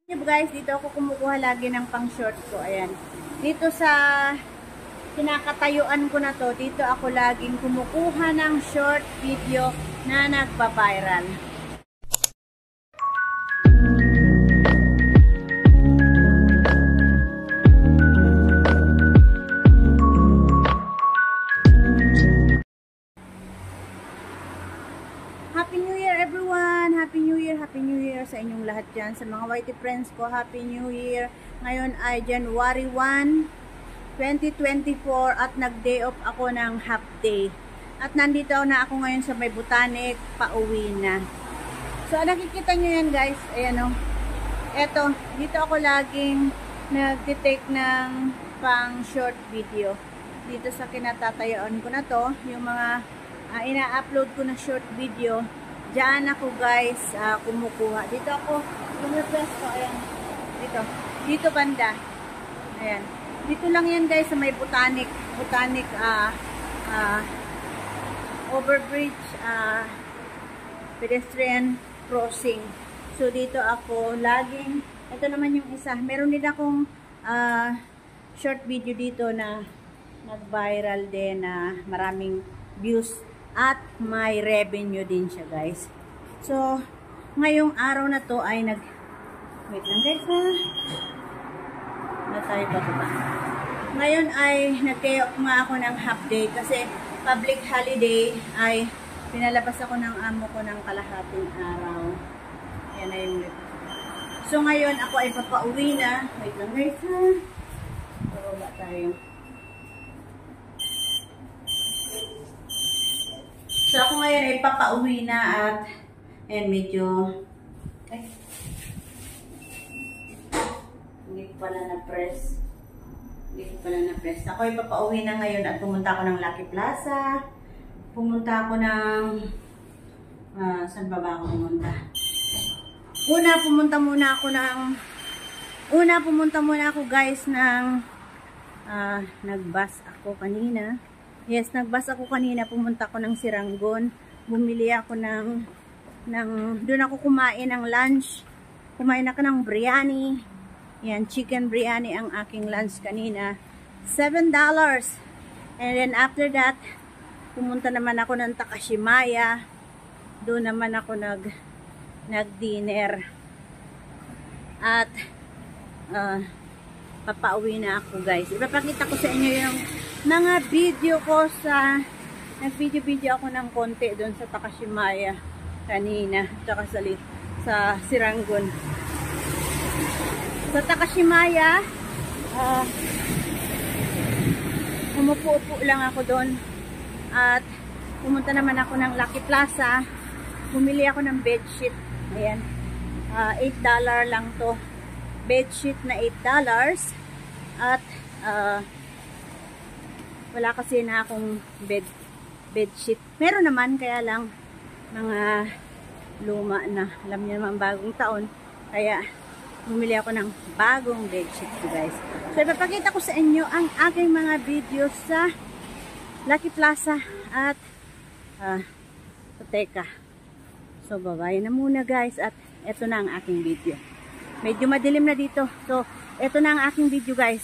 Guys, dito ako kumukuha lagi ng pang short ko. Ayan. Dito sa kinakatayuan ko na to, dito ako laging kumukuha ng short video na nagpa-viral. Happy New Year everyone! Happy New Year! Happy New Year sa inyong lahat dyan. Sa mga whitey friends ko, Happy New Year! Ngayon ay January 1, 2024 at nag-day off ako ng half day. At nandito na ako ngayon sa may Botanic, pauwi na. So nakikita nyo yan guys, ayan o. Eto, dito ako laging nag-take ng pang short video. Dito sa kinatatayaan ko na to, yung mga ina-upload ko na short video, dyan ako guys kumukuha. Dito ako, yung request ko, ayan, dito banda, ayan, dito lang yan guys sa may Botanic overbridge, pedestrian crossing. So dito ako laging, ito naman yung isa, meron din akong short video dito na nag-viral din na maraming views at may revenue din siya guys. So ngayong araw na to ay wait lang guys ha, na tayo pa ba? Ngayon ay nag-take nga ako ng half day kasi public holiday, ay pinalabas ako ng amo ko ng kalahating araw. Yan na yung so ngayon ako ay papauwi na. Wait lang guys ha, bababa tayo. So ako ngayon ay papauwi na at medyo hindi ko pala na-press. Ako ay papauwi na ngayon at pumunta ako ng Lucky Plaza. Pumunta ako ng saan ba ako pumunta? Una pumunta muna ako guys ng nag-bus ako kanina. Yes, nag-bus ako kanina, pumunta ako ng Siranggon. Bumili ako doon ako kumain ng lunch. Kumain ako ng biryani. Yan, chicken biryani ang aking lunch kanina. $7. And then after that, pumunta naman ako ng Takashimaya. Doon naman ako nag-dinner. At papauwi na ako guys. Ipapakita ko sa inyo yung mga video ko sa nag-video ako ng konti doon sa Takashimaya kanina, tsaka sa Siranggon. Sa Takashimaya umupo-upo lang ako doon at pumunta naman ako ng Lucky Plaza. Bumili ako ng bedsheet. Ayan, $8 lang to, bedsheet na $8 at wala kasi na akong bedsheet. Meron naman, kaya lang mga luma na. Alam niyo naman, bagong taon. Kaya bumili ako ng bagong bedsheet guys. So ipapakita ko sa inyo ang aking mga videos sa Lucky Plaza at Teka. So bye-bye na muna guys at eto na ang aking video. Medyo madilim na dito. So eto na ang aking video guys.